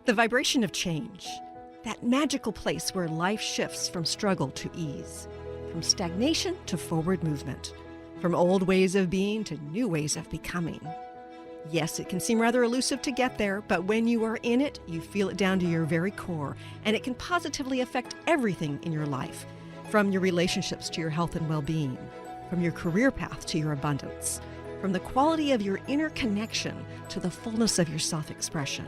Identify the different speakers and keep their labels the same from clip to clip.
Speaker 1: The vibration of change, that magical place where life shifts from struggle to ease, from stagnation to forward movement, from old ways of being to new ways of becoming. Yes, it can seem rather elusive to get there, but when you are in it, you feel it down to your very core, and it can positively affect everything in your life, from your relationships to your health and well-being, from your career path to your abundance, from the quality of your inner connection to the fullness of your self-expression.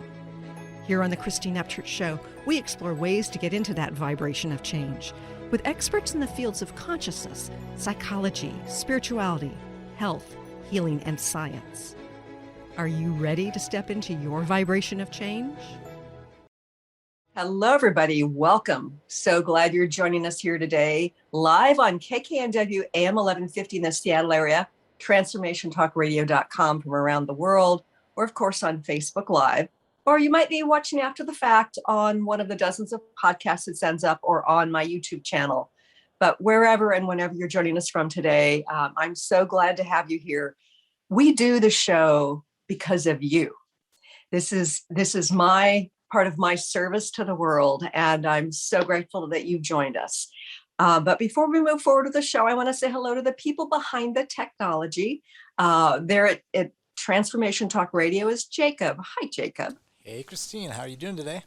Speaker 1: Here on the Christine Upchurch Show, we explore ways to get into that vibration of change with experts in the fields of consciousness, psychology, spirituality, health, healing, and science. Are you ready to step into your vibration of change? Hello, everybody. Welcome. So glad you're joining us here today, live on KKNW AM 1150 in the Seattle area, transformationtalkradio.com from around the world, or of course on Facebook Live. Or you might be watching after the fact on one of the dozens of podcasts it sends up or on my YouTube channel. But wherever and whenever you're joining us from today, I'm so glad to have you here. We do the show because of you. This is my part of my service to the world, and I'm so grateful that you've joined us. But before we move forward with the show, I want to say hello to the people behind the technology. There at Transformation Talk Radio is Jacob. Hi, Jacob.
Speaker 2: Hey, Christine. How are you doing today?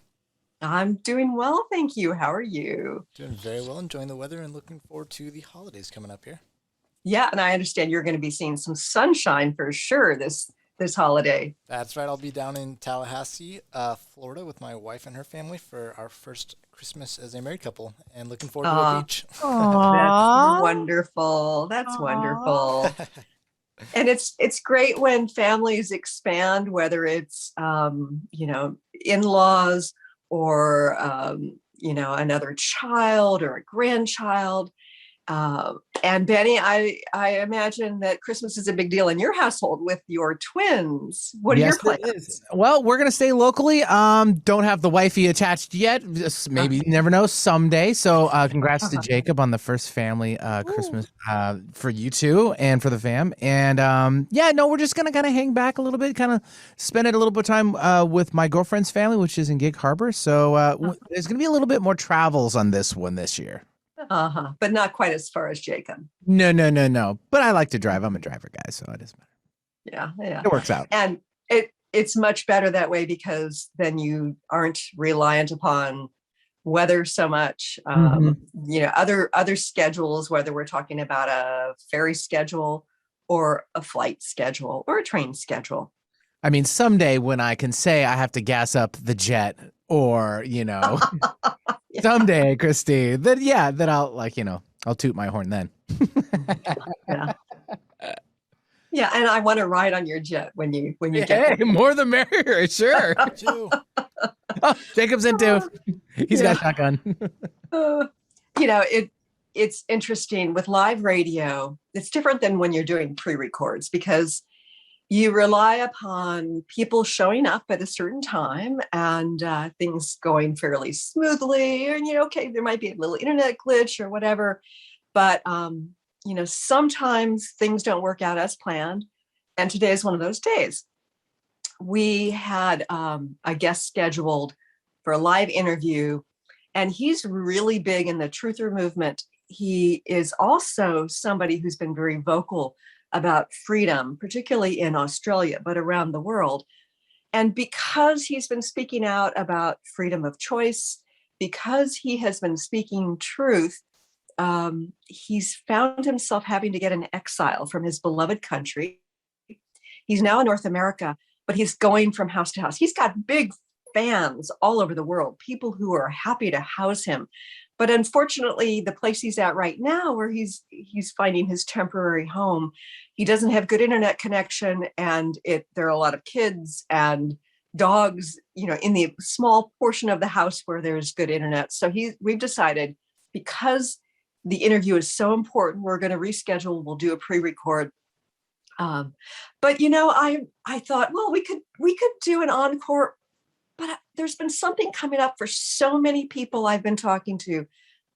Speaker 1: I'm doing well, thank you. How are you?
Speaker 2: Doing very well, enjoying the weather and looking forward to the holidays coming up here.
Speaker 1: Yeah, and I understand you're going to be seeing some sunshine for sure this holiday.
Speaker 2: That's right. I'll be down in Tallahassee, Florida with my wife and her family for our first Christmas as a married couple, and looking forward to the beach.
Speaker 1: That's wonderful. That's wonderful. And it's great when families expand, whether it's, in-laws or, another child or a grandchild. And Benny, I imagine that Christmas is a big deal in your household with your twins. What are your plans?
Speaker 3: It is. Well, we're going to stay locally. Don't have the wifey attached yet. Just maybe, you never know, someday. So congrats to Jacob on the first family Christmas for you two and for the fam. And we're just going to kind of hang back a little bit, kind of spend it a little bit of time with my girlfriend's family, which is in Gig Harbor. So there's going to be a little bit more travels on this one this year.
Speaker 1: But not quite as far as Jacob.
Speaker 3: No. But I like to drive. I'm a driver guy, so it doesn't matter.
Speaker 1: Yeah.
Speaker 3: It works out.
Speaker 1: And it's much better that way because then you aren't reliant upon weather so much. Other schedules, whether we're talking about a ferry schedule or a flight schedule or a train schedule.
Speaker 3: I mean, someday when I can say I have to gas up the jet or, someday, Christine, then I'll I'll toot my horn then.
Speaker 1: Yeah, and I want to ride on your jet when you get
Speaker 3: there. More the merrier, sure. Oh, Jacob's in too. He's got shotgun.
Speaker 1: It's interesting with live radio. It's different than when you're doing pre-records because you rely upon people showing up at a certain time and things going fairly smoothly. And, there might be a little internet glitch or whatever. But, sometimes things don't work out as planned. And today is one of those days. We had a guest scheduled for a live interview, and he's really big in the truther movement. He is also somebody who's been very vocal about freedom, particularly in Australia, but around the world. And because he's been speaking out about freedom of choice, because he has been speaking truth, he's found himself having to get in exile from his beloved country. He's now in North America, but he's going from house to house. He's got big fans all over the world, people who are happy to house him. But unfortunately, the place he's at right now, where he's finding his temporary home, he doesn't have good internet connection, and there are a lot of kids and dogs, in the small portion of the house where there's good internet. So we've decided, because the interview is so important, we're going to reschedule. We'll do a pre-record. But I thought, well, we could do an encore. But there's been something coming up for so many people I've been talking to,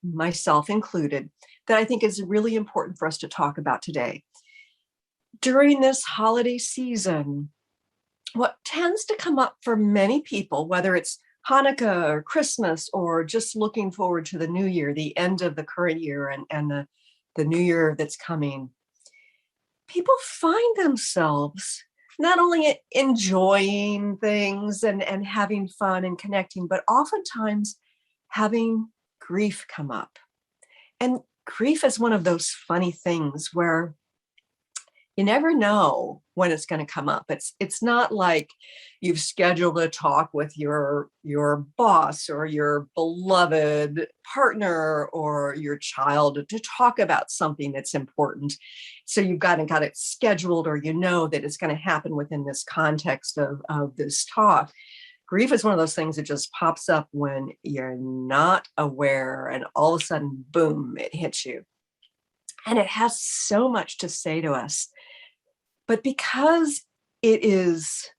Speaker 1: myself included, that I think is really important for us to talk about today. During this holiday season, what tends to come up for many people, whether it's Hanukkah or Christmas, or just looking forward to the new year, the end of the current year and the new year that's coming, people find themselves not only enjoying things and having fun and connecting, but oftentimes having grief come up. And grief is one of those funny things where you never know when it's going to come up. It's not like you've scheduled a talk with your boss or your beloved partner or your child to talk about something that's important. So you've got it scheduled, or you know that it's going to happen within this context of this talk. Grief is one of those things that just pops up when you're not aware, and all of a sudden, boom, it hits you. And it has so much to say to us. But because it's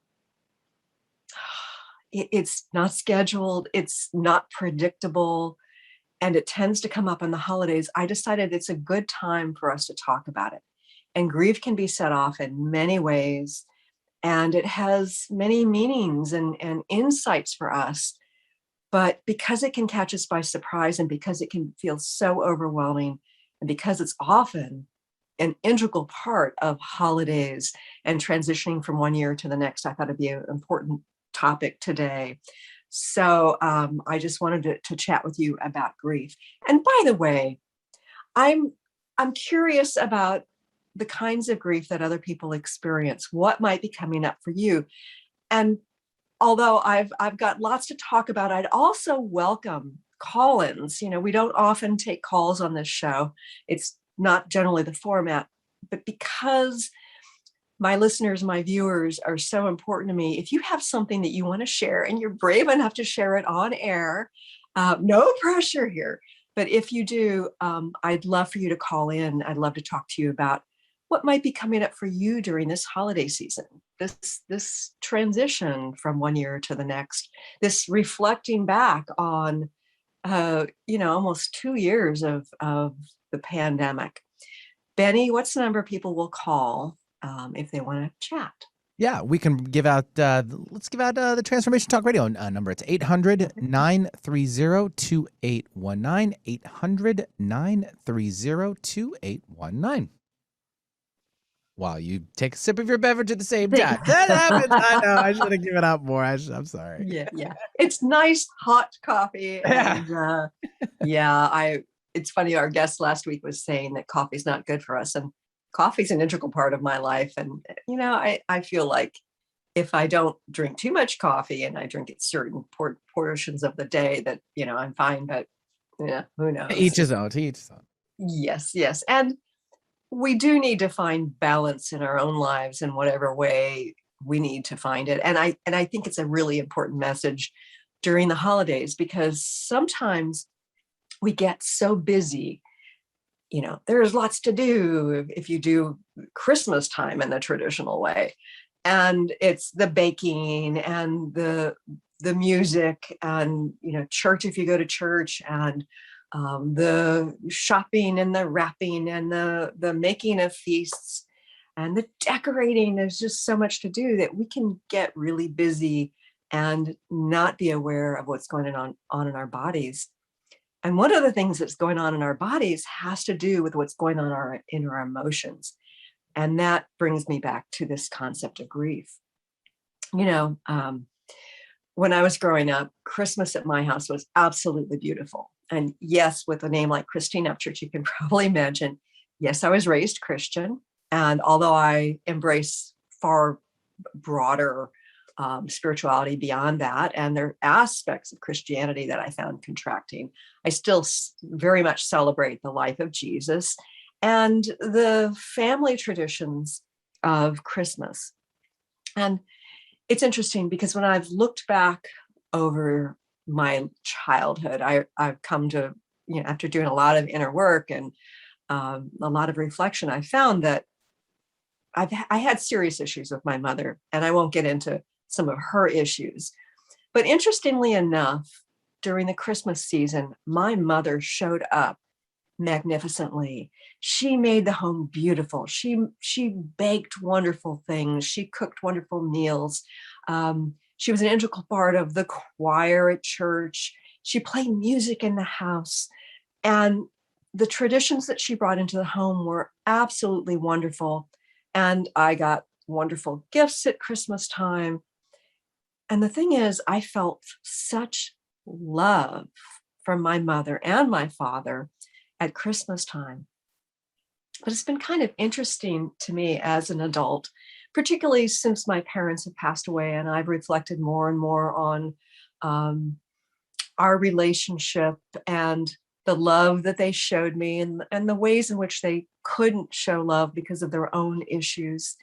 Speaker 1: not scheduled, it's not predictable, and it tends to come up on the holidays, I decided it's a good time for us to talk about it. And grief can be set off in many ways, and it has many meanings and insights for us. But because it can catch us by surprise, and because it can feel so overwhelming, and because it's often an integral part of holidays and transitioning from one year to the next, I thought it'd be an important topic today. So I just wanted to chat with you about grief. And by the way, I'm curious about the kinds of grief that other people experience. What might be coming up for you? And although I've got lots to talk about, I'd also welcome call-ins. We don't often take calls on this show. It's not generally the format, but because my listeners, my viewers are so important to me, if you have something that you want to share and you're brave enough to share it on air, no pressure here. But if you do, I'd love for you to call in. I'd love to talk to you about what might be coming up for you during this holiday season, this transition from one year to the next, this reflecting back on almost 2 years of the pandemic. Benny, what's the number people will call if they want to chat?
Speaker 3: Yeah, we can give out, let's give out the Transformation Talk Radio number. It's 800-930-2819, 800-930-2819. While you take a sip of your beverage at the same time. That happens. I know. I should have given out more. I'm sorry.
Speaker 1: Yeah. It's nice hot coffee. And it's funny. Our guest last week was saying that coffee's not good for us. And coffee's an integral part of my life. And, I feel like if I don't drink too much coffee and I drink at certain portions of the day, that, I'm fine. But who knows?
Speaker 3: Each his own.
Speaker 1: Yes. And we do need to find balance in our own lives in whatever way we need to find it. And I think it's a really important message during the holidays, because sometimes we get so busy. There's lots to do if you do Christmas time in the traditional way. And it's the baking and the music and, church if you go to church, and the shopping and the wrapping and the making of feasts and the decorating. There's just so much to do that we can get really busy and not be aware of what's going on in our bodies. And one of the things that's going on in our bodies has to do with what's going on in our emotions. And that brings me back to this concept of grief. When I was growing up, Christmas at my house was absolutely beautiful. And yes, with a name like Christine Upchurch, you can probably imagine, yes, I was raised Christian. And although I embrace far broader spirituality beyond that, and there are aspects of Christianity that I found contracting, I still very much celebrate the life of Jesus and the family traditions of Christmas. And it's interesting because when I've looked back over my childhood, I've come to, after doing a lot of inner work and a lot of reflection, I found that I had serious issues with my mother, and I won't get into some of her issues. But interestingly enough, during the Christmas season, my mother showed up magnificently. She made the home beautiful. She baked wonderful things. She cooked wonderful meals. She was an integral part of the choir at church. She played music in the house. And the traditions that she brought into the home were absolutely wonderful. And I got wonderful gifts at Christmas time. And the thing is, I felt such love from my mother and my father at Christmas time. But it's been kind of interesting to me as an adult, particularly since my parents have passed away, and I've reflected more and more on our relationship and the love that they showed me, and the ways in which they couldn't show love because of their own issues.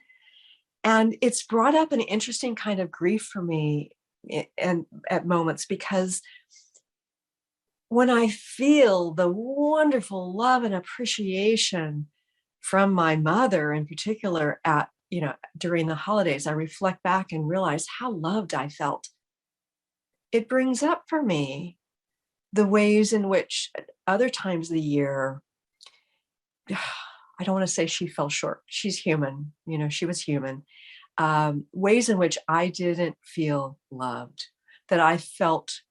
Speaker 1: And it's brought up an interesting kind of grief for me and at moments, because when I feel the wonderful love and appreciation from my mother in particular during the holidays, I reflect back and realize how loved I felt. It brings up for me the ways in which at other times of the year, I don't want to say she fell short. She's human, she was human. Ways in which I didn't feel loved, that I felt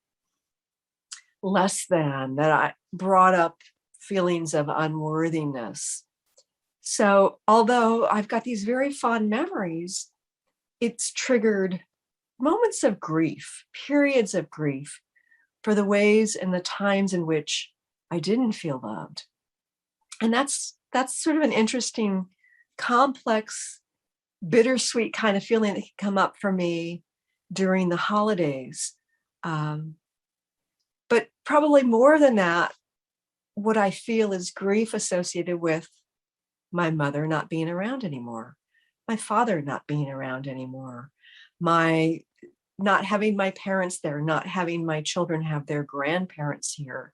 Speaker 1: less than, that I brought up feelings of unworthiness. So although I've got these very fond memories, it's triggered moments of grief, periods of grief, for the ways and the times in which I didn't feel loved. And that's sort of an interesting, complex, bittersweet kind of feeling that can come up for me during the holidays. But probably more than that, what I feel is grief associated with my mother not being around anymore, my father not being around anymore, my not having my parents there, not having my children have their grandparents here.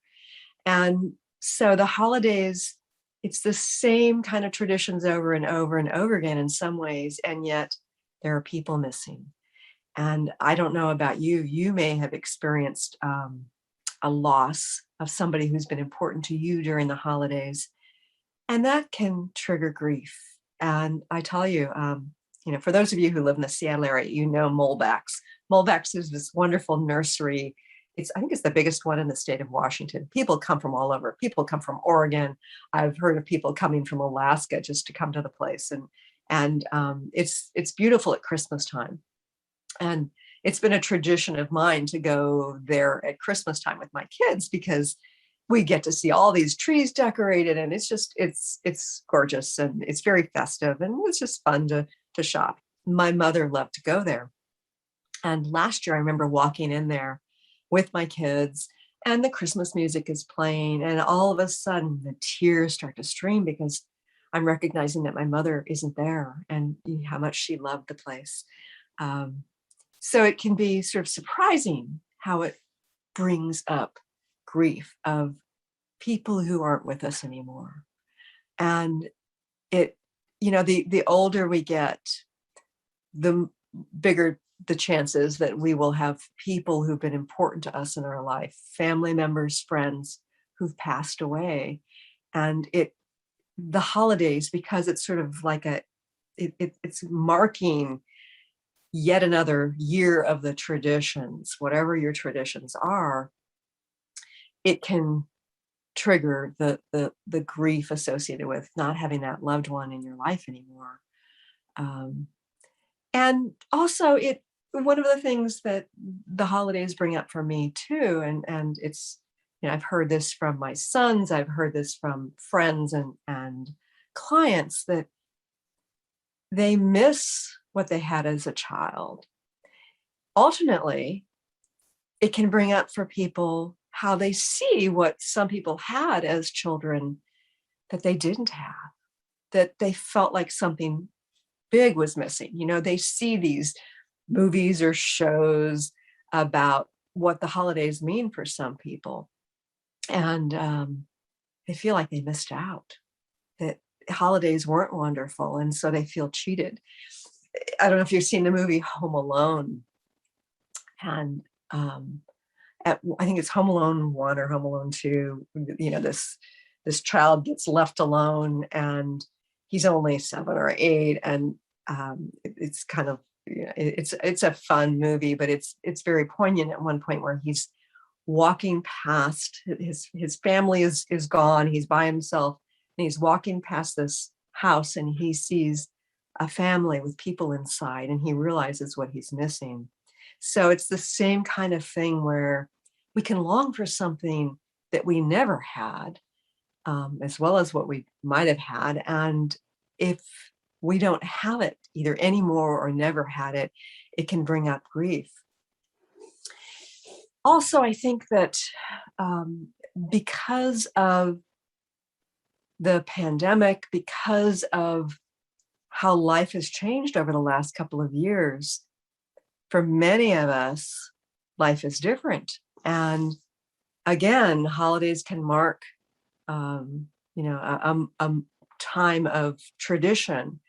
Speaker 1: And so the holidays, it's the same kind of traditions over and over and over again in some ways, and yet there are people missing. And I don't know about you, you may have experienced a loss of somebody who's been important to you during the holidays, and that can trigger grief. And I tell you, for those of you who live in the Seattle area, Molbach's. Molbach's is this wonderful nursery. I think it's the biggest one in the state of Washington. People come from all over. People come from Oregon. I've heard of people coming from Alaska just to come to the place. And it's beautiful at Christmas time. And it's been a tradition of mine to go there at Christmas time with my kids, because we get to see all these trees decorated, and it's gorgeous, and it's very festive, and it's just fun to shop. My mother loved to go there. And last year I remember walking in there with my kids, and the Christmas music is playing, and all of a sudden the tears start to stream, because I'm recognizing that my mother isn't there, and how much she loved the place. So it can be sort of surprising how it brings up grief of people who aren't with us anymore. And the older we get, the bigger the chances that we will have people who've been important to us in our life, family members, friends who've passed away. And the holidays, because it's sort of like it's marking yet another year of the traditions, whatever your traditions are, it can trigger the grief associated with not having that loved one in your life anymore. And also one of the things that the holidays bring up for me too, and it's, I've heard this from my sons, I've heard this from friends and clients, that they miss what they had as a child. Alternately, it can bring up for people how they see what some people had as children that they didn't have, that they felt like something big was missing. They see these movies or shows about what the holidays mean for some people, and they feel like they missed out, that holidays weren't wonderful, and so they feel cheated. I don't know if you've seen the movie Home Alone, and I think it's Home Alone 1 or Home Alone 2, this child gets left alone, and he's only 7 or 8, and it's kind of it's a fun movie, but it's very poignant at one point where he's walking past his family is gone. He's by himself and he's walking past this house and he sees a family with people inside and he realizes what he's missing. So it's the same kind of thing where we can long for something that we never had, as well as what we might have had. And if we don't have it either anymore or never had it, it can bring up grief. Also, I think that because of the pandemic, because of how life has changed over the last couple of years, for many of us, life is different. And again, holidays can mark, a time of tradition.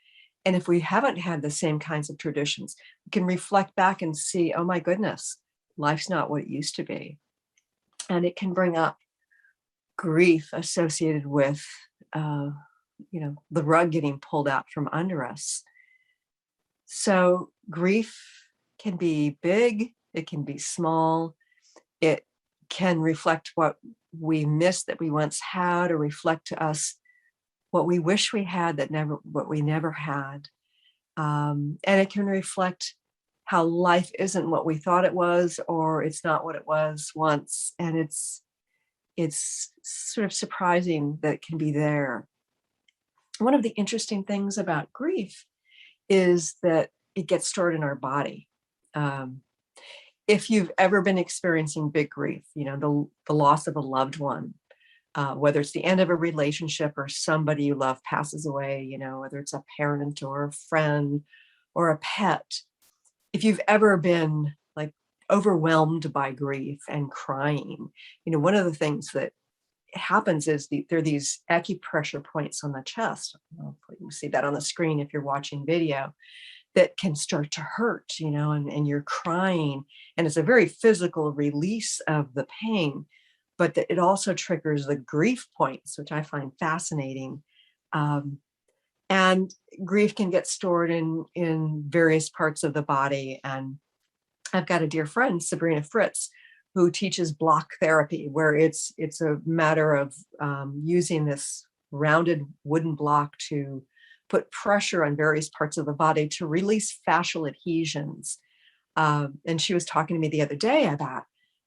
Speaker 1: And if we haven't had the same kinds of traditions, we can reflect back and see, oh my goodness, life's not what it used to be. And it can bring up grief associated with, the rug getting pulled out from under us. So grief can be big, it can be small, it can reflect what we miss that we once had, or reflect to us what we wish we had what we never had. And it can reflect how life isn't what we thought it was, or it's not what it was once. And it's sort of surprising that it can be there. One of the interesting things about grief is that it gets stored in our body. If you've ever been experiencing big grief, the loss of a loved one, whether it's the end of a relationship or somebody you love passes away, whether it's a parent or a friend or a pet, if you've ever been like overwhelmed by grief and crying, one of the things that happens is there are these acupressure points on the chest. You can see that on the screen if you're watching video, that can start to hurt, and you're crying. And it's a very physical release of the pain, but it also triggers the grief points, which I find fascinating. And grief can get stored in various parts of the body. And I've got a dear friend, Sabrina Fritz, who teaches block therapy, where it's a matter of using this rounded wooden block to put pressure on various parts of the body to release fascial adhesions. And she was talking to me the other day about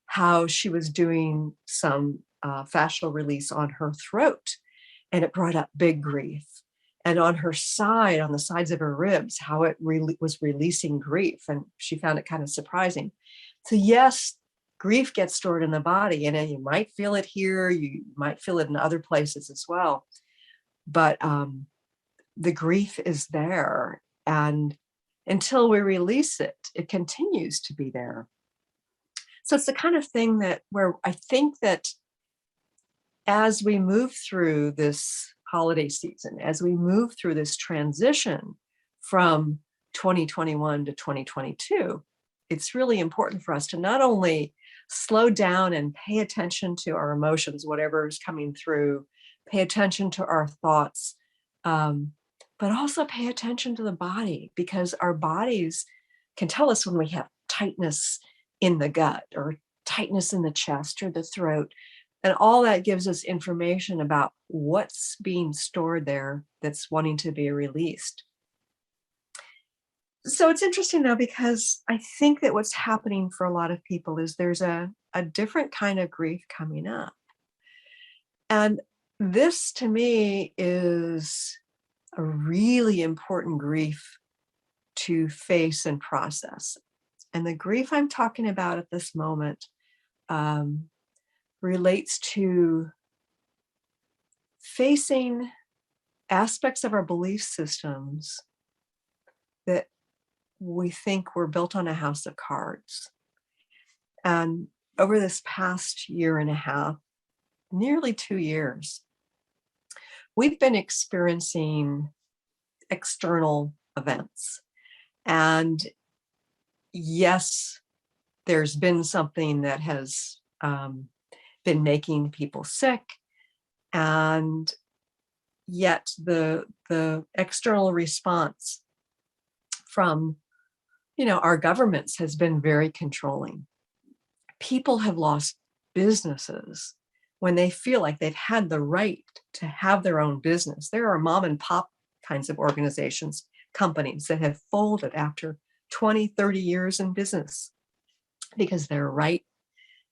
Speaker 1: how she was doing some fascial release on her throat, and it brought up big grief. And on her side, on the sides of her ribs, how it really was releasing grief. And she found it kind of surprising. So yes, grief gets stored in the body, and you might feel it here, you might feel it in other places as well. But the grief is there, and until we release it, it continues to be there. So it's the kind of thing where I think that as we move through this holiday season, as we move through this transition from 2021 to 2022, it's really important for us to not only slow down and pay attention to our emotions, whatever is coming through, pay attention to our thoughts, but also pay attention to the body, because our bodies can tell us when we have tightness in the gut or tightness in the chest or the throat. And all that gives us information about what's being stored there that's wanting to be released. So it's interesting though, because I think that what's happening for a lot of people is there's a different kind of grief coming up. And this to me is a really important grief to face and process. And the grief I'm talking about at this moment relates to facing aspects of our belief systems that we think were built on a house of cards. And over this past year and a half, nearly 2 years, we've been experiencing external events. And yes, there's been something that has been making people sick. And yet the external response from Our governments has been very controlling. People have lost businesses when they feel like they've had the right to have their own business. There are mom and pop kinds of organizations, companies that have folded after 20, 30 years in business because their right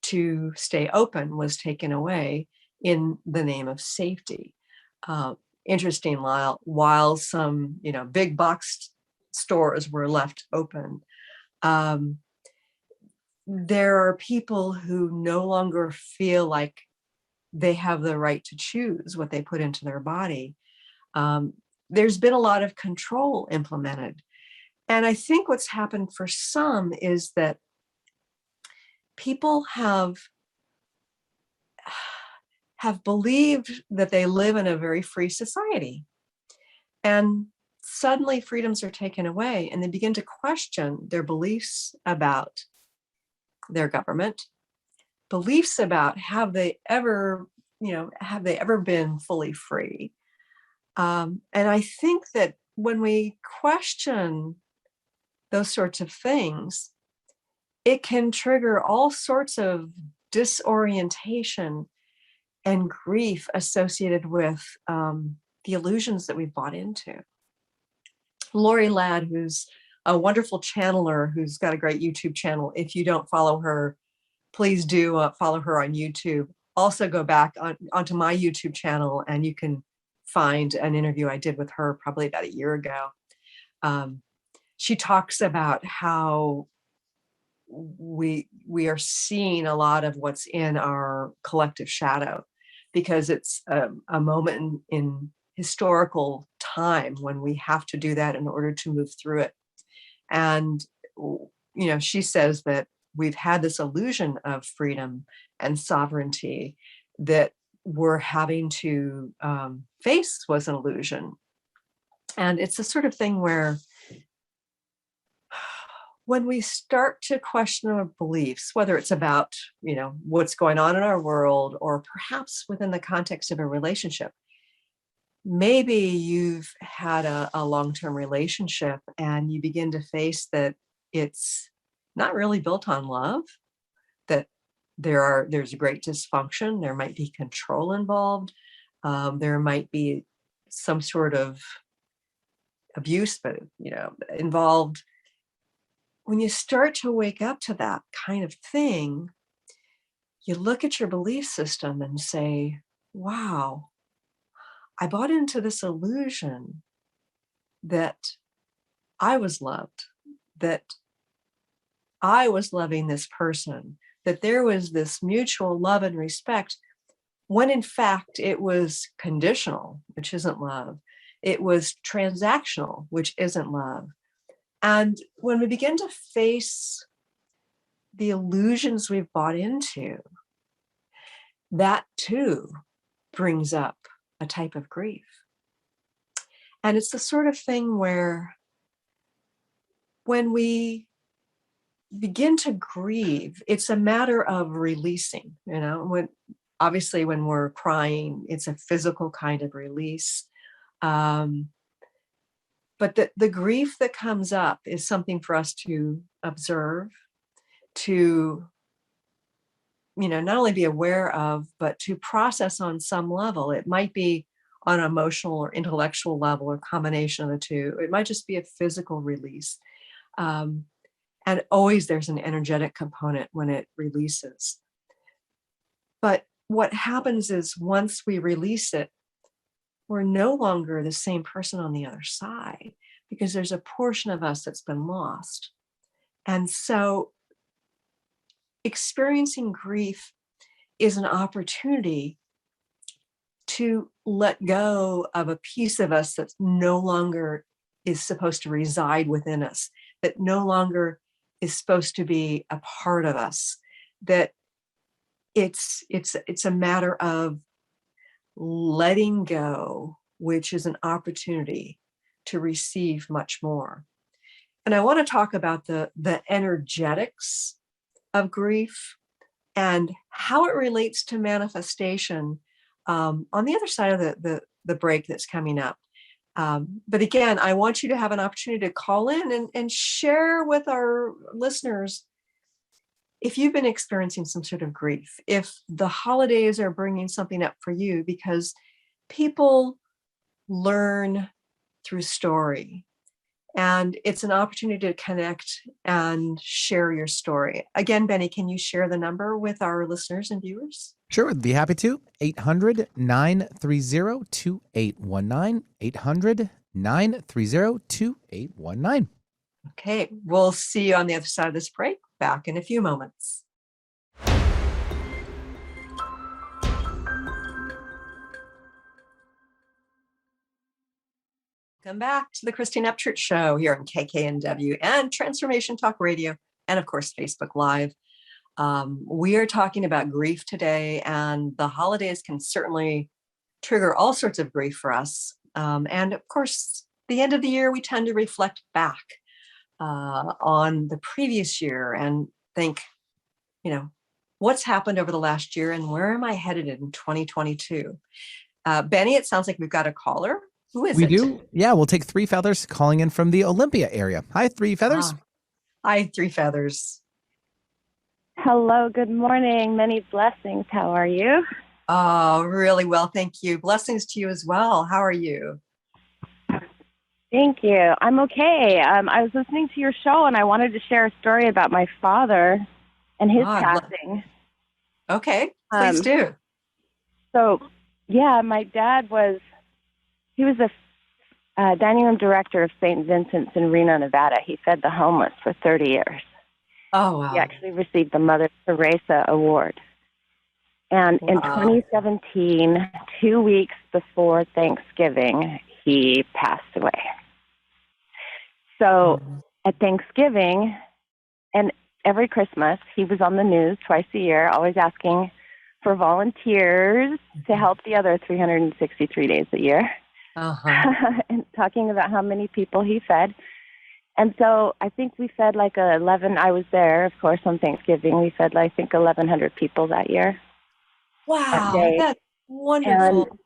Speaker 1: to stay open was taken away in the name of safety. Interesting, while some, big box stores were left open, there are people who no longer feel like they have the right to choose what they put into their body. There's been a lot of control implemented. And I think what's happened for some is that people have believed that they live in a very free society. And suddenly freedoms are taken away and they begin to question their beliefs about their government, beliefs about have they ever been fully free? And I think that when we question those sorts of things, it can trigger all sorts of disorientation and grief associated with the illusions that we've bought into. Lori Ladd, who's a wonderful channeler, who's got a great YouTube channel. If you don't follow her, please do follow her on YouTube. Also go back onto my YouTube channel and you can find an interview I did with her probably about a year ago. She talks about how we are seeing a lot of what's in our collective shadow, because it's a moment in historical time when we have to do that in order to move through it. And, she says that we've had this illusion of freedom and sovereignty that we're having to face was an illusion. And it's the sort of thing where when we start to question our beliefs, whether it's about, what's going on in our world or perhaps within the context of a relationship, maybe you've had a long-term relationship and you begin to face that it's not really built on love, that there's great dysfunction, there might be control involved, there might be some sort of abuse, but involved. When you start to wake up to that kind of thing, you look at your belief system and say, wow, I bought into this illusion that I was loved, that I was loving this person, that there was this mutual love and respect, when in fact it was conditional, which isn't love. It was transactional, which isn't love. And when we begin to face the illusions we've bought into, that too brings up a type of grief. And it's the sort of thing where when we begin to grieve, it's a matter of releasing, obviously when we're crying, it's a physical kind of release. But the grief that comes up is something for us to observe, to, not only be aware of, but to process on some level. It might be on an emotional or intellectual level or combination of the two. It might just be a physical release. And always there's an energetic component when it releases. But what happens is once we release it, we're no longer the same person on the other side because there's a portion of us that's been lost. And so experiencing grief is an opportunity to let go of a piece of us that no longer is supposed to reside within us, that no longer is supposed to be a part of us, that it's a matter of letting go, which is an opportunity to receive much more. And I want to talk about the energetics of grief and how it relates to manifestation on the other side of the break that's coming up. But again, I want you to have an opportunity to call in and share with our listeners if you've been experiencing some sort of grief, if the holidays are bringing something up for you, because people learn through story. And it's an opportunity to connect and share your story. Again, Benny, can you share the number with our listeners and viewers?
Speaker 3: Sure, would be happy to. 800-930-2819. 800-930-2819.
Speaker 1: Okay, we'll see you on the other side of this break. Back in a few moments. Welcome back to the Christine Upchurch Show here on KKNW and Transformation Talk Radio, and of course, Facebook Live. We are talking about grief today, and the holidays can certainly trigger all sorts of grief for us. And of course, the end of the year, we tend to reflect back on the previous year and think, what's happened over the last year and where am I headed in 2022? Benny, it sounds like we've got a caller. Who is it?
Speaker 3: We do. Yeah, we'll take Three Feathers calling in from the Olympia area. Hi, Three Feathers.
Speaker 1: Hi, Three Feathers.
Speaker 4: Hello, good morning. Many blessings. How are you?
Speaker 1: Oh, really well. Thank you. Blessings to you as well. How are you?
Speaker 4: Thank you. I'm okay. I was listening to your show and I wanted to share a story about my father and his passing.
Speaker 1: Okay, please do.
Speaker 4: So, yeah, my dad he was a dining room director of St. Vincent's in Reno, Nevada. He fed the homeless for 30 years.
Speaker 1: Oh, wow.
Speaker 4: He actually received the Mother Teresa Award. And in 2017, 2 weeks before Thanksgiving, he passed away. So at Thanksgiving and every Christmas, he was on the news twice a year, always asking for volunteers to help the other 363 days a year. And talking about how many people he fed. And so I think we fed like 11. I was there, of course, on Thanksgiving. We fed, I think, 1,100 people that year.
Speaker 1: Wow, that's wonderful.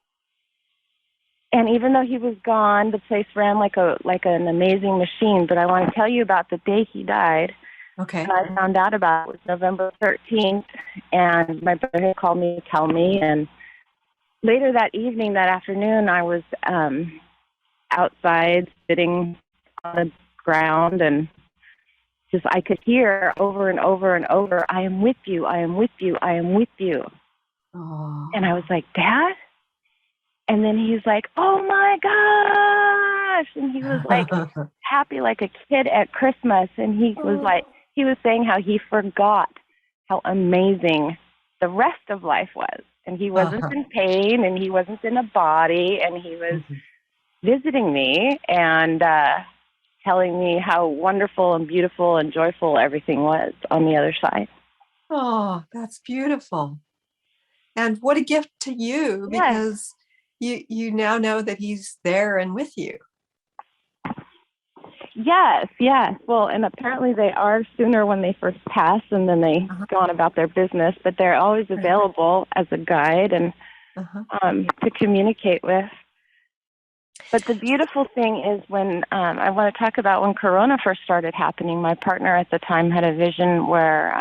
Speaker 4: And even though he was gone, the place ran like an amazing machine. But I want to tell you about the day he died.
Speaker 1: Okay.
Speaker 4: And I found out about it was November 13th, and my brother had called me to tell me. And later that evening, that afternoon, I was outside sitting on the ground, and just I could hear over and over and over, "I am with you, I am with you, I am with you."
Speaker 1: Oh.
Speaker 4: And I was like, "Dad?" And then he's like, "Oh my gosh!" And he was like happy like a kid at Christmas. And he was saying how he forgot how amazing the rest of life was. And he wasn't in pain, and he wasn't in a body, and he was visiting me and telling me how wonderful and beautiful and joyful everything was on the other side.
Speaker 1: Oh, that's beautiful. And what a gift to you, because you now know that he's there and with you.
Speaker 4: Yes. Well, and apparently they are sooner when they first pass, and then they go on about their business, but they're always available as a guide and to communicate with. But the beautiful thing is when I want to talk about when Corona first started happening, my partner at the time had a vision where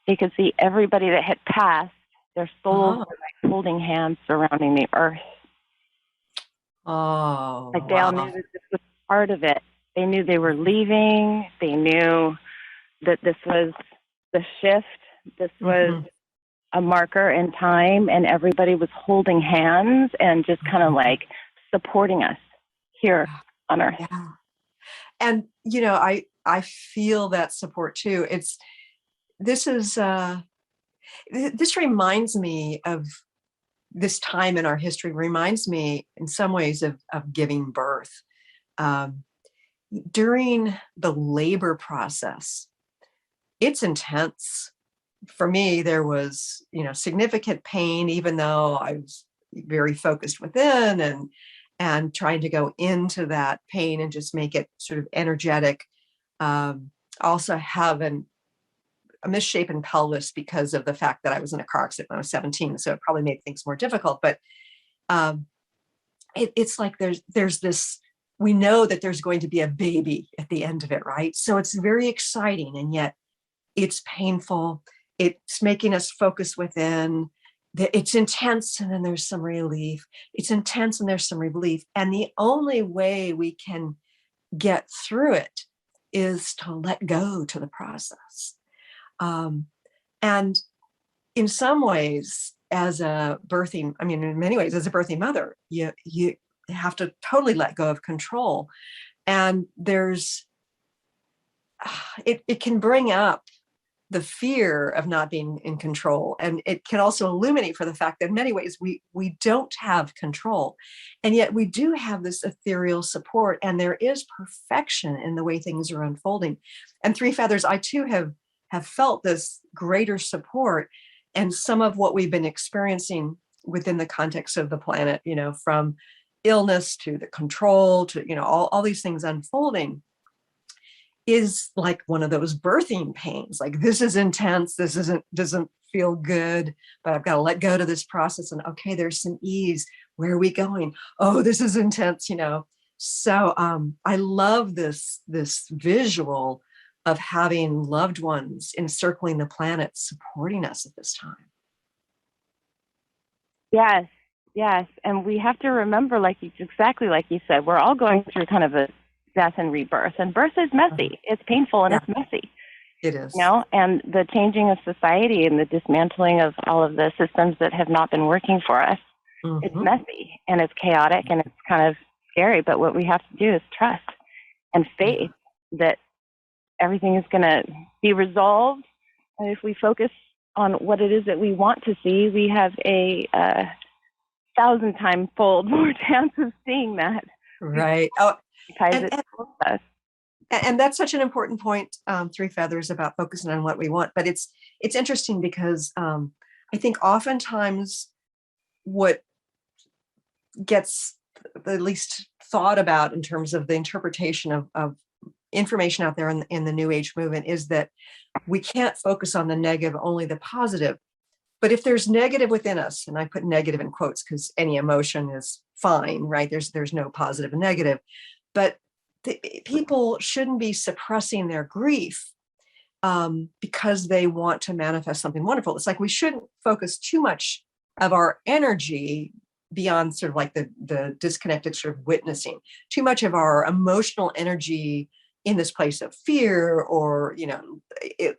Speaker 4: he could see everybody that had passed, their souls were like holding hands surrounding the earth.
Speaker 1: Oh,
Speaker 4: like they all knew that this was part of it. They knew they were leaving. They knew that this was the shift. This was a marker in time, and everybody was holding hands and just kind of like supporting us here on Earth.
Speaker 1: Yeah. And, I feel that support too. This reminds me of this time in our history, reminds me in some ways of giving birth. During the labor process, it's intense. For me, there was, significant pain, even though I was very focused within and trying to go into that pain and just make it sort of energetic. Also have a misshapen pelvis because of the fact that I was in a car accident when I was 17. So it probably made things more difficult. But it's like there's this, we know that there's going to be a baby at the end of it, right? So it's very exciting, and yet it's painful. It's making us focus within. It's intense, and then there's some relief. It's intense, and there's some relief. And the only way we can get through it is to let go to the process. And in some ways, as a birthing, I mean, in many ways, as a birthing mother, you have to totally let go of control. And it can bring up the fear of not being in control. And it can also illuminate for the fact that in many ways we don't have control. And yet we do have this ethereal support, and there is perfection in the way things are unfolding. And Three Feathers, I too have felt this greater support, and some of what we've been experiencing within the context of the planet, from illness to the control to, all these things unfolding, is like one of those birthing pains. Like, this is intense. This doesn't feel good, but I've got to let go to this process. And okay, there's some ease. Where are we going? Oh, this is intense, So I love this visual of having loved ones encircling the planet, supporting us at this time.
Speaker 4: Yes. And we have to remember, exactly like you said, we're all going through kind of a death and rebirth. And birth is messy. It's painful and it's messy.
Speaker 1: It is.
Speaker 4: And the changing of society and the dismantling of all of the systems that have not been working for us, it's messy and it's chaotic and it's kind of scary. But what we have to do is trust and faith that everything is going to be resolved. And if we focus on what it is that we want to see, we have a 1,000-time fold more chance of seeing that.
Speaker 1: Right. And that's such an important point, Three Feathers, about focusing on what we want. But it's interesting because I think oftentimes what gets the least thought about in terms of the interpretation of information out there in the New Age movement is that we can't focus on the negative, only the positive. But if there's negative within us, and I put negative in quotes because any emotion is fine, right? There's no positive and negative. But people shouldn't be suppressing their grief because they want to manifest something wonderful. It's like we shouldn't focus too much of our energy beyond sort of like the disconnected sort of witnessing, too much of our emotional energy in this place of fear or,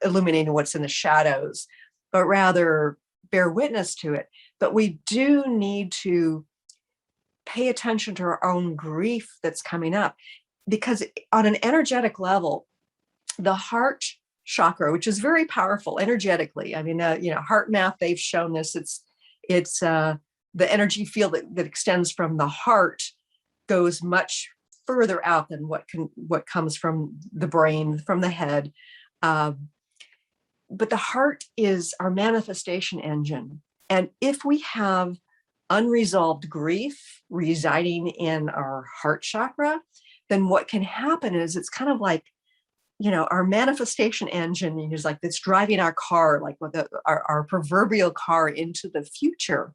Speaker 1: illuminating what's in the shadows, but rather bear witness to it. But we do need to pay attention to our own grief that's coming up, because on an energetic level, the heart chakra, which is very powerful energetically. I mean, heart math, they've shown this. It's the energy field that extends from the heart goes much further out than what comes from the brain, from the head. But the heart is our manifestation engine. And if we have unresolved grief residing in our heart chakra, then what can happen is it's kind of like, our manifestation engine is like it's driving our car, like with our proverbial car into the future.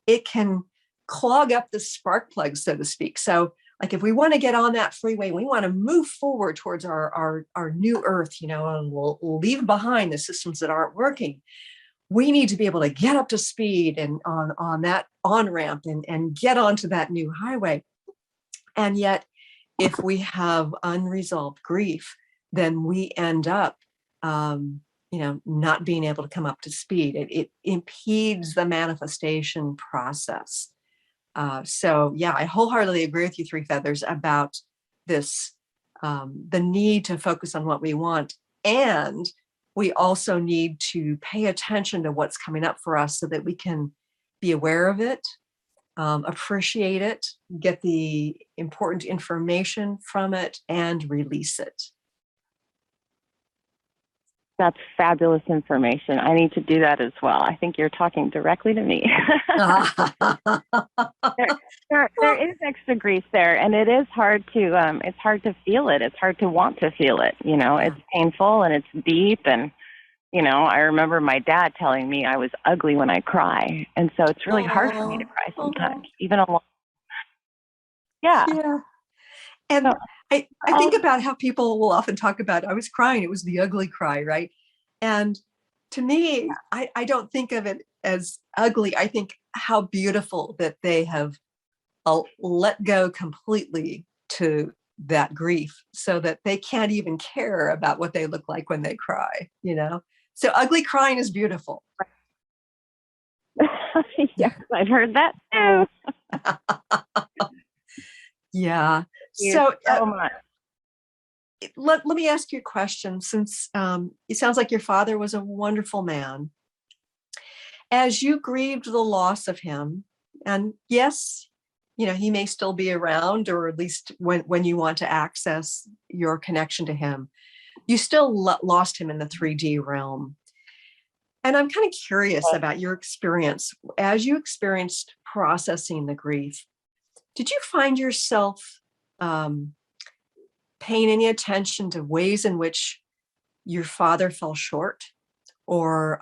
Speaker 1: It can clog up the spark plug, so to speak. So like if we want to get on that freeway, we want to move forward towards our new earth, and we'll leave behind the systems that aren't working. We need to be able to get up to speed and on that on-ramp and get onto that new highway. And yet, if we have unresolved grief, then we end up, not being able to come up to speed. It impedes the manifestation process. So yeah, I wholeheartedly agree with you, Three Feathers, about this, the need to focus on what we want. And we also need to pay attention to what's coming up for us so that we can be aware of it, appreciate it, get the important information from it, and release it.
Speaker 4: That's fabulous information. I need to do that as well. I think you're talking directly to me. there is extra grief there, and it is hard to it's hard to feel it. It's hard to want to feel it. It's painful and it's deep. And I remember my dad telling me I was ugly when I cry, and so it's really hard for me to cry sometimes, even alone. Yeah.
Speaker 1: Yeah. And
Speaker 4: So,
Speaker 1: I think about how people will often talk about, I was crying, it was the ugly cry, right? And to me, I don't think of it as ugly. I think how beautiful that they have let go completely to that grief so that they can't even care about what they look like when they cry, you know? So ugly crying is beautiful.
Speaker 4: yes, I've heard that too.
Speaker 1: Yeah.
Speaker 4: You
Speaker 1: So
Speaker 4: so much.
Speaker 1: let me ask you a question, since it sounds like your father was a wonderful man. As you grieved the loss of him, and yes, you know, he may still be around, or at least when you want to access your connection to him, you still lost him in the 3D realm. And I'm kind of curious about your experience as you experienced processing the grief. Did you find yourself paying any attention to ways in which your father fell short, or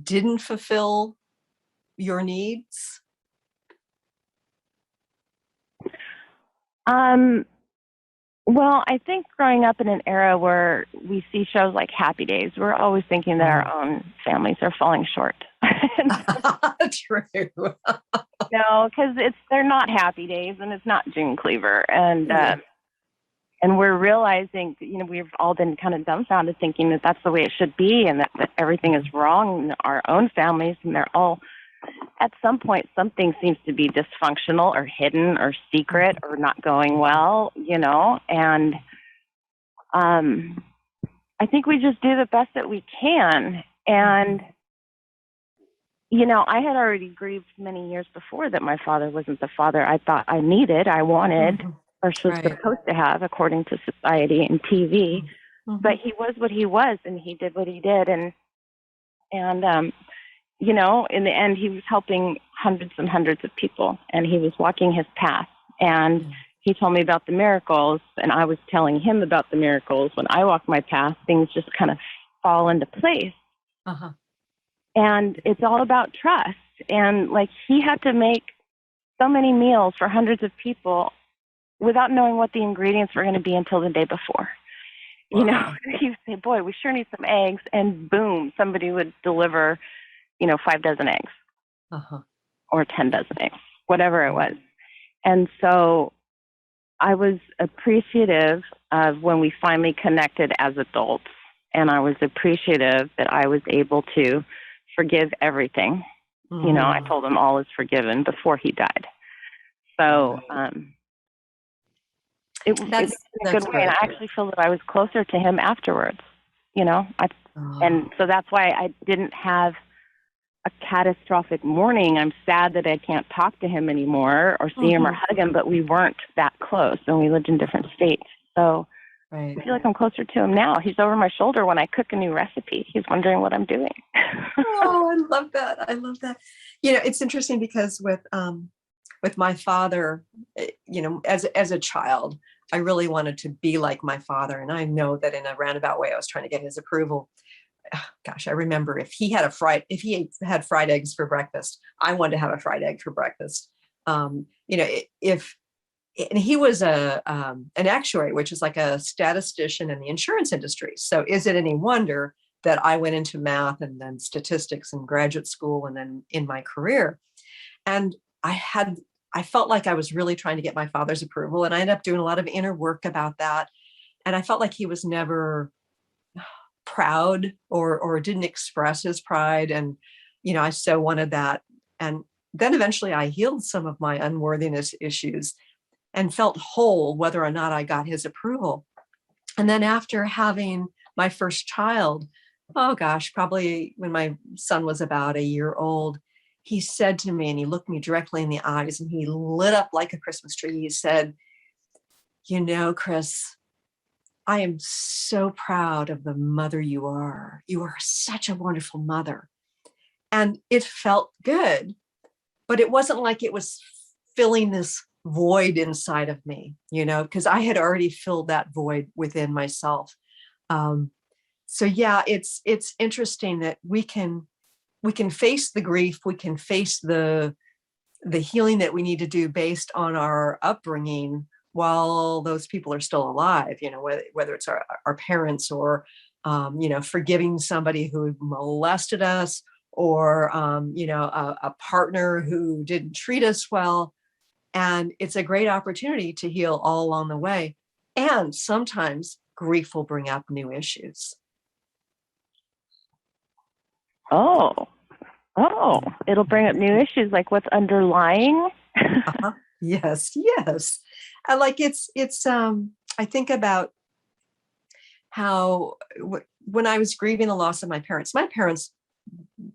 Speaker 1: didn't fulfill your needs?
Speaker 4: Well, I think growing up in an era where we see shows like Happy Days, we're always thinking that our own families are falling short.
Speaker 1: True.
Speaker 4: No, because they're not Happy Days, and it's not June Cleaver, and
Speaker 1: Yeah.
Speaker 4: and we're realizing, you know, we've all been kind of dumbfounded, thinking that that's the way it should be, and that everything is wrong in our own families, and they're all, at some point, something seems to be dysfunctional or hidden or secret or not going well, you know, and I think we just do the best that we can. And, you know, I had already grieved many years before that my father wasn't the father I thought I needed, I wanted, or was supposed to have, according to society and TV. But he was what he was, and he did what he did. And you know, in the end, he was helping hundreds and hundreds of people, and he was walking his path. And he told me about the miracles, and I was telling him about the miracles. When I walk my path, things just kind of fall into place. And it's all about trust. And like, he had to make so many meals for hundreds of people without knowing what the ingredients were going to be until the day before. Wow. You know, he would say, boy, we sure need some eggs. And boom, somebody would deliver, you know, 5 dozen eggs or 10 dozen eggs, whatever it was. And so I was appreciative of when we finally connected as adults. And I was appreciative that I was able to forgive everything. You know, I told him all is forgiven before he died. So it's a good way. And I actually feel that I was closer to him afterwards, you know. And so that's why I didn't have a catastrophic mourning. I'm sad that I can't talk to him anymore or see him or hug him, but we weren't that close, and we lived in different states. So I feel like I'm closer to him now. He's over my shoulder when I cook a new recipe. He's wondering what I'm doing.
Speaker 1: Oh, I love that. I love that. You know, it's interesting because with my father, you know, as a child, I really wanted to be like my father. And I know that in a roundabout way, I was trying to get his approval. Gosh, I remember if he had fried eggs for breakfast, I wanted to have a fried egg for breakfast. You know, and he was an actuary, which is like a statistician in the insurance industry. So is it any wonder that I went into math and then statistics in graduate school and then in my career? And I felt like I was really trying to get my father's approval, and I ended up doing a lot of inner work about that. And I felt like he was never proud or didn't express his pride. And, you know, I so wanted that. And then eventually I healed some of my unworthiness issues and felt whole whether or not I got his approval. And then after having my first child, oh gosh, probably when my son was about a year old, he said to me, and he looked me directly in the eyes and he lit up like a Christmas tree. He said, you know, Chris, I am so proud of the mother you are. You are such a wonderful mother. And it felt good, but it wasn't like it was filling this void inside of me, you know, because I had already filled that void within myself. So yeah, it's interesting that we can face the grief, we can face the the healing that we need to do based on our upbringing while those people are still alive, whether it's our parents or, forgiving somebody who molested us or, a partner who didn't treat us well. And it's a great opportunity to heal all along the way. And sometimes grief will bring up new issues.
Speaker 4: Oh, it'll bring up new issues, like what's underlying.
Speaker 1: Uh-huh. Yes. Like I think about how when I was grieving the loss of my parents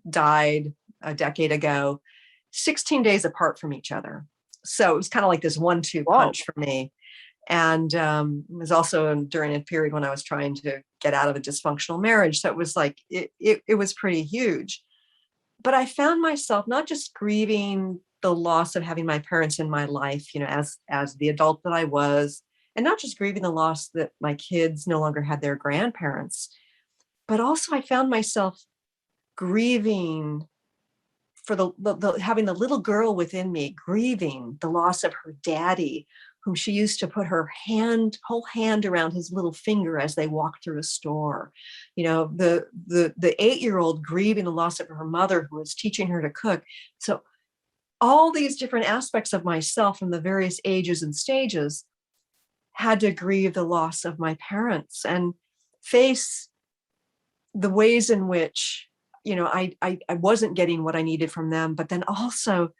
Speaker 1: died a decade ago, 16 days apart from each other. So it was kind of like this 1-2 punch for me. And it was also during a period when I was trying to get out of a dysfunctional marriage. So it was like, it was pretty huge. But I found myself not just grieving the loss of having my parents in my life, as the adult that I was, and not just grieving the loss that my kids no longer had their grandparents, but also I found myself grieving for the having the little girl within me, grieving the loss of her daddy, whom she used to put her whole hand around his little finger as they walked through a store. The 8-year-old grieving the loss of her mother who was teaching her to cook. So all these different aspects of myself from the various ages and stages had to grieve the loss of my parents and face the ways in which, I wasn't getting what I needed from them, but then also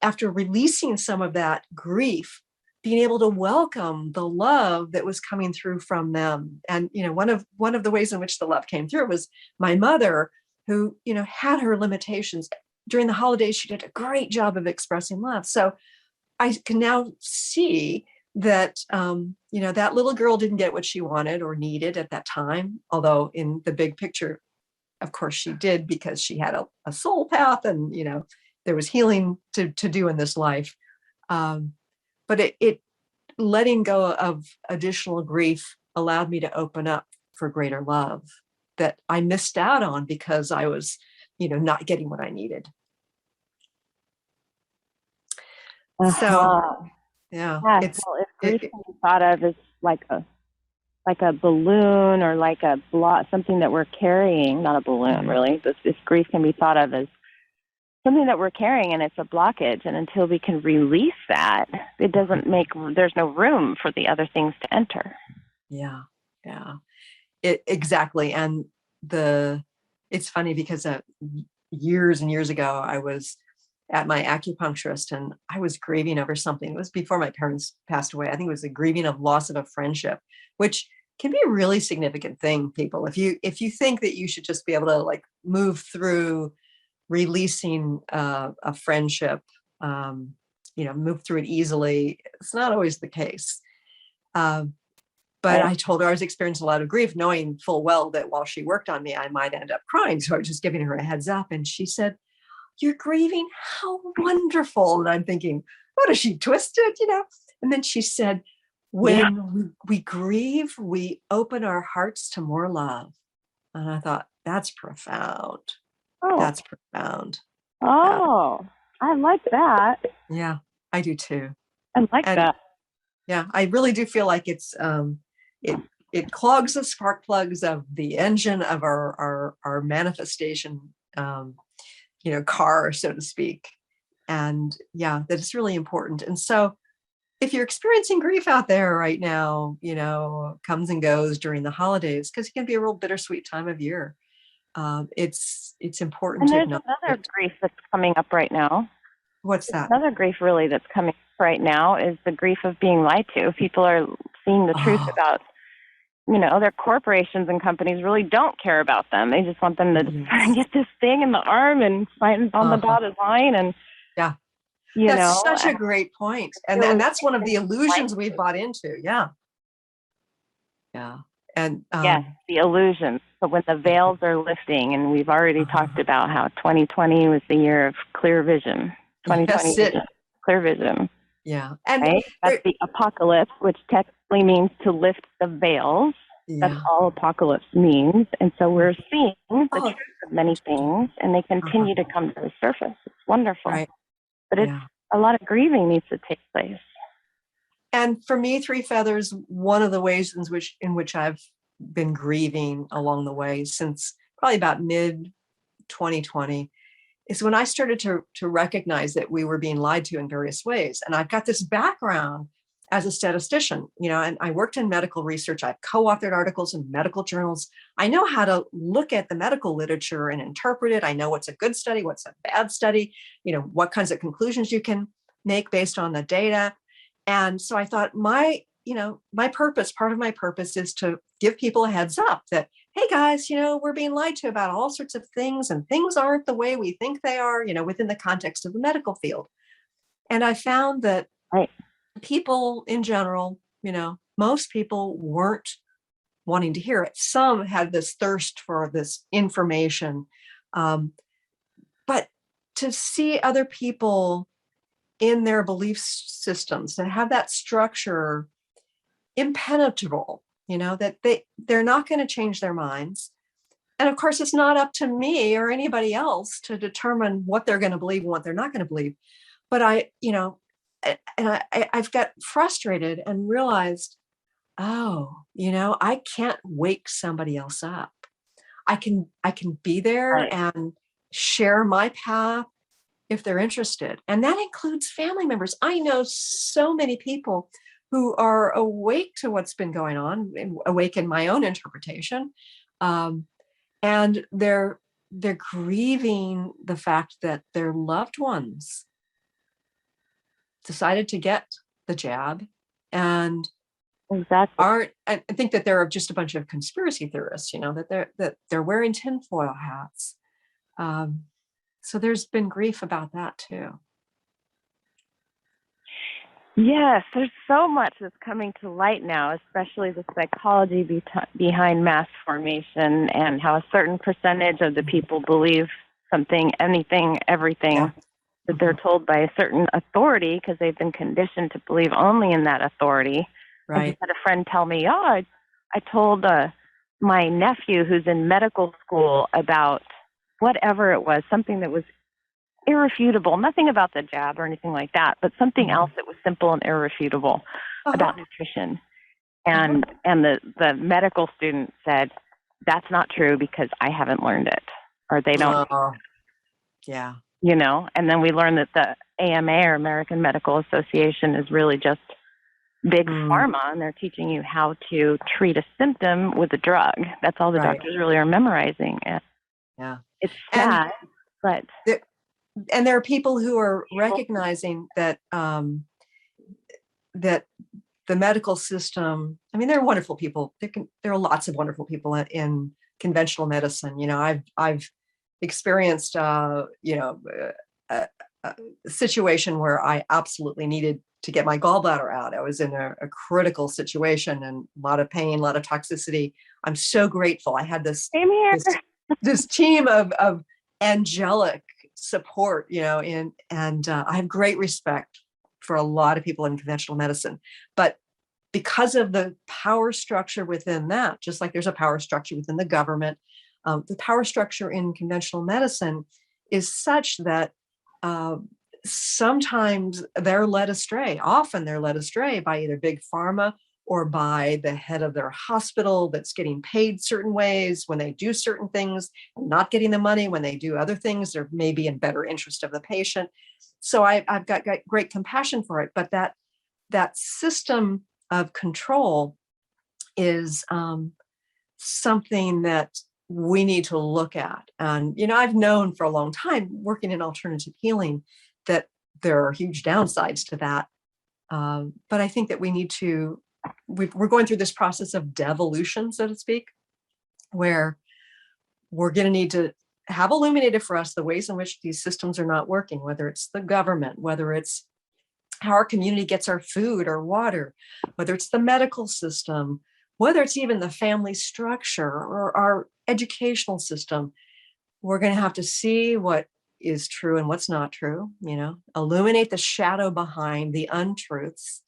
Speaker 1: after releasing some of that grief, being able to welcome the love that was coming through from them. And, one of the ways in which the love came through was my mother, who, had her limitations. During the holidays, she did a great job of expressing love. So I can now see that, that little girl didn't get what she wanted or needed at that time. Although in the big picture, of course she did, because she had a soul path and, there was healing to do in this life. But it letting go of additional grief allowed me to open up for greater love that I missed out on because I was, not getting what I needed. So, yeah.
Speaker 4: Yes, well, if grief can be thought of as like a balloon or like a something that we're carrying, not a balloon, really. This grief can be thought of as something that we're carrying, and it's a blockage. And until we can release that, there's no room for the other things to enter.
Speaker 1: Yeah. Exactly. And it's funny because years and years ago, I was at my acupuncturist and I was grieving over something. It was before my parents passed away. I think it was the grieving of loss of a friendship, which can be a really significant thing, people. If you think that you should just be able to like move through releasing a friendship, move through it easily, it's not always the case. But I told her I was experiencing a lot of grief, knowing full well that while she worked on me, I might end up crying. So I was just giving her a heads up. And she said, "You're grieving? How wonderful." And I'm thinking, what is she, twisted? And then she said, when we grieve, we open our hearts to more love. And I thought, that's profound.
Speaker 4: Oh.
Speaker 1: That's profound.
Speaker 4: Oh, I like that.
Speaker 1: Yeah, I do too.
Speaker 4: I like that.
Speaker 1: Yeah, I really do feel like it's it clogs the spark plugs of the engine of our manifestation, car, so to speak. And that it's really important. And so if you're experiencing grief out there right now, comes and goes during the holidays, because it can be a real bittersweet time of year. It's important to
Speaker 4: acknowledge. There's another grief that's coming up right now.
Speaker 1: What's that?
Speaker 4: Another grief really that's coming up right now is the grief of being lied to. People are seeing the truth about, their corporations and companies really don't care about them. They just want them to get this thing in the arm and fight on the dotted line. And
Speaker 1: that's such a great point. And that's one of the illusions we've bought into. Yeah. And
Speaker 4: yes, the illusions. So when the veils are lifting, and we've already talked about how 2020 was the year of clear vision. 2020 vision, clear vision.
Speaker 1: Yeah. And
Speaker 4: right? That's the apocalypse, which technically means to lift the veils. Yeah. That's all apocalypse means. And so we're seeing the truth of many things, and they continue to come to the surface. It's wonderful.
Speaker 1: Right.
Speaker 4: But it's a lot of grieving needs to take place.
Speaker 1: And for me, Three Feathers, one of the ways in which I've been grieving along the way since probably about mid 2020 is when I started to recognize that we were being lied to in various ways. And I've got this background as a statistician, and I worked in medical research. I've co-authored articles in medical journals. I know how to look at the medical literature and interpret it. I know what's a good study, what's a bad study, what kinds of conclusions you can make based on the data. And so I thought part of my purpose is to give people a heads up that, hey guys, we're being lied to about all sorts of things, and things aren't the way we think they are, within the context of the medical field. And I found that people in general, most people weren't wanting to hear it. Some had this thirst for this information. But to see other people in their belief systems and have that structure impenetrable, that they're not going to change their minds. And of course, it's not up to me or anybody else to determine what they're going to believe and what they're not going to believe. But I've got frustrated and realized, I can't wake somebody else up. I can be there and share my path if they're interested. And that includes family members. I know so many people who are awake to what's been going on, awake in my own interpretation. And they're grieving the fact that their loved ones decided to get the jab and I think that there are just a bunch of conspiracy theorists, that they're wearing tinfoil hats. So there's been grief about that too.
Speaker 4: Yes, there's so much that's coming to light now, especially the psychology behind mass formation and how a certain percentage of the people believe something, anything, everything that they're told by a certain authority because they've been conditioned to believe only in that authority.
Speaker 1: Right.
Speaker 4: I just had a friend tell me, I told my nephew who's in medical school about whatever it was, something that was irrefutable, nothing about the jab or anything like that, but something else that was simple and irrefutable about nutrition. And the medical student said, that's not true because I haven't learned it, or they don't.
Speaker 1: Yeah.
Speaker 4: And then we learned that the AMA, or American Medical Association, is really just big pharma, and they're teaching you how to treat a symptom with a drug. That's all the doctors really are memorizing. And it's sad, but...
Speaker 1: And there are people who are recognizing that that the medical system, there are wonderful people. There are lots of wonderful people in conventional medicine. I've experienced, a situation where I absolutely needed to get my gallbladder out. I was in a critical situation and a lot of pain, a lot of toxicity. I'm so grateful. I had this team of angelic support, I have great respect for a lot of people in conventional medicine, but because of the power structure within that, just like there's a power structure within the government, the power structure in conventional medicine is such that sometimes they're led astray. Often they're led astray by either big pharma or by the head of their hospital that's getting paid certain ways when they do certain things, not getting the money when they do other things. They're maybe in better interest of the patient. So I've got great compassion for it. But that system of control is something that we need to look at. And, I've known for a long time working in alternative healing that there are huge downsides to that. But I think that we need to, we're going through this process of devolution, so to speak, where we're going to need to have illuminated for us the ways in which these systems are not working, whether it's the government, whether it's how our community gets our food or water, whether it's the medical system, whether it's even the family structure or our educational system. We're going to have to see what is true and what's not true, illuminate the shadow behind the untruths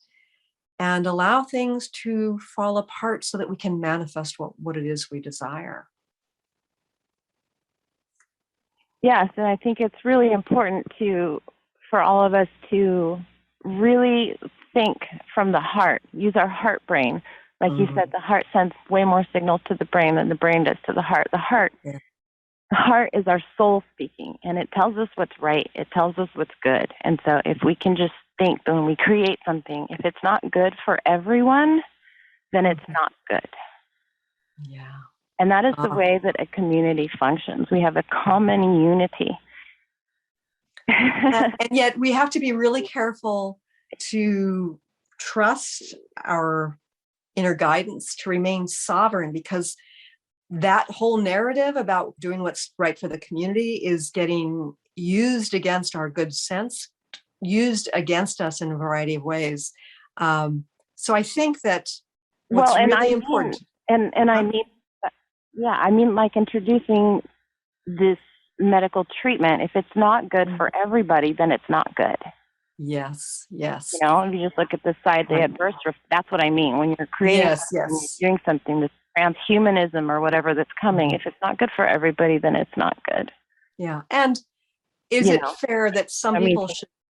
Speaker 1: and allow things to fall apart so that we can manifest what it is we desire.
Speaker 4: Yes, and I think it's really important to for all of us to really think from the heart, use our heart brain. Like you said, the heart sends way more signals to the brain than the brain does to the heart. The heart is our soul speaking, and it tells us what's right. It tells us what's good. And so if we can just think that when we create something, if it's not good for everyone, then it's not good.
Speaker 1: Yeah.
Speaker 4: And that is the way that a community functions. We have a common unity.
Speaker 1: And yet we have to be really careful to trust our inner guidance, to remain sovereign, because that whole narrative about doing what's right for the community is getting used against our good sense, used against us in a variety of ways. So I think that what's really important.
Speaker 4: I mean, like introducing this medical treatment, if it's not good for everybody, then it's not good.
Speaker 1: Yes.
Speaker 4: If you just look at the side, the adverse, that's what I mean. When you're creating something, you're doing something, this transhumanism or whatever that's coming, if it's not good for everybody, then it's not good.
Speaker 1: Yeah. And is it fair that some people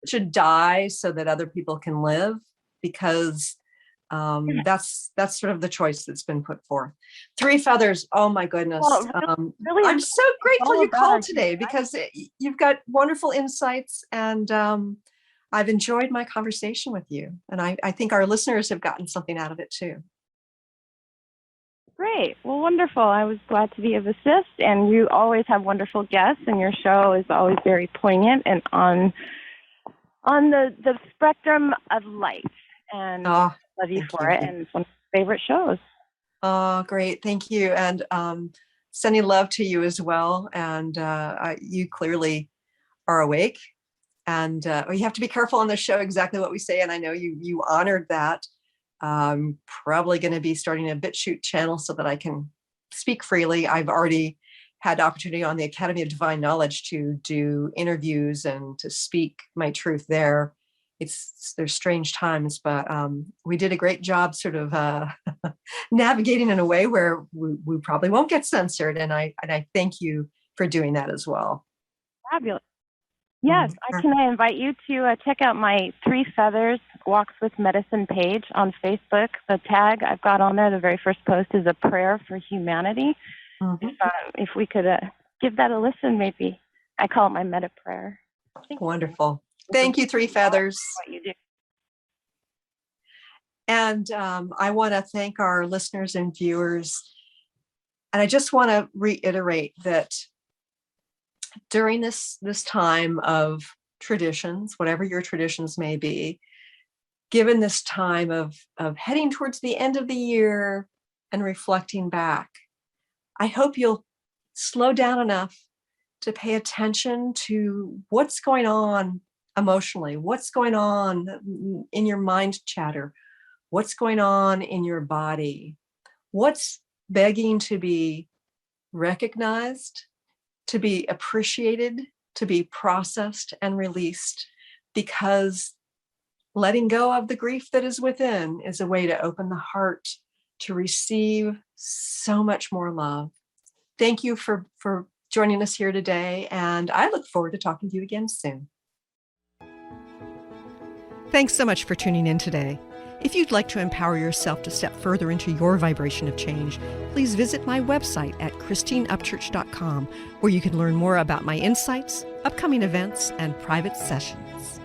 Speaker 1: should die so that other people can live? Because that's sort of the choice that's been put forth. Three Feathers. Oh my goodness.
Speaker 4: Really,
Speaker 1: I'm so grateful you called today, because you've got wonderful insights, and I've enjoyed my conversation with you. And I think our listeners have gotten something out of it too.
Speaker 4: Great. Well, wonderful. I was glad to be of assist, and you always have wonderful guests, and your show is always very poignant and on the spectrum of light. And love you for it. And it's one of my favorite shows.
Speaker 1: Oh, great. Thank you. And sending love to you as well. And you clearly are awake. And you have to be careful on the show exactly what we say. And I know you honored that. Probably going to be starting a BitChute channel so that I can speak freely. I've already had the opportunity on the Academy of Divine Knowledge to do interviews and to speak my truth there. There's strange times, but we did a great job sort of navigating in a way where we probably won't get censored. And I thank you for doing that as well.
Speaker 4: Fabulous. Yes, can I invite you to check out my Three Feathers Walks with Medicine page on Facebook. The tag I've got on there, the very first post, is a prayer for humanity. If we could give that a listen, maybe. I call it my meta prayer.
Speaker 1: Wonderful. Thank you, Three Feathers.
Speaker 4: What you do.
Speaker 1: And I want to thank our listeners and viewers. And I just want to reiterate that during this time of traditions, whatever your traditions may be, given this time of heading towards the end of the year and reflecting back, I hope you'll slow down enough to pay attention to what's going on emotionally, what's going on in your mind chatter, what's going on in your body, what's begging to be recognized, to be appreciated, to be processed and released, because letting go of the grief that is within is a way to open the heart to receive so much more love. Thank you for joining us here today, and I look forward to talking to you again soon.
Speaker 5: Thanks so much for tuning in today. If you'd like to empower yourself to step further into your vibration of change, please visit my website at ChristineUpchurch.com, where you can learn more about my insights, upcoming events, and private sessions.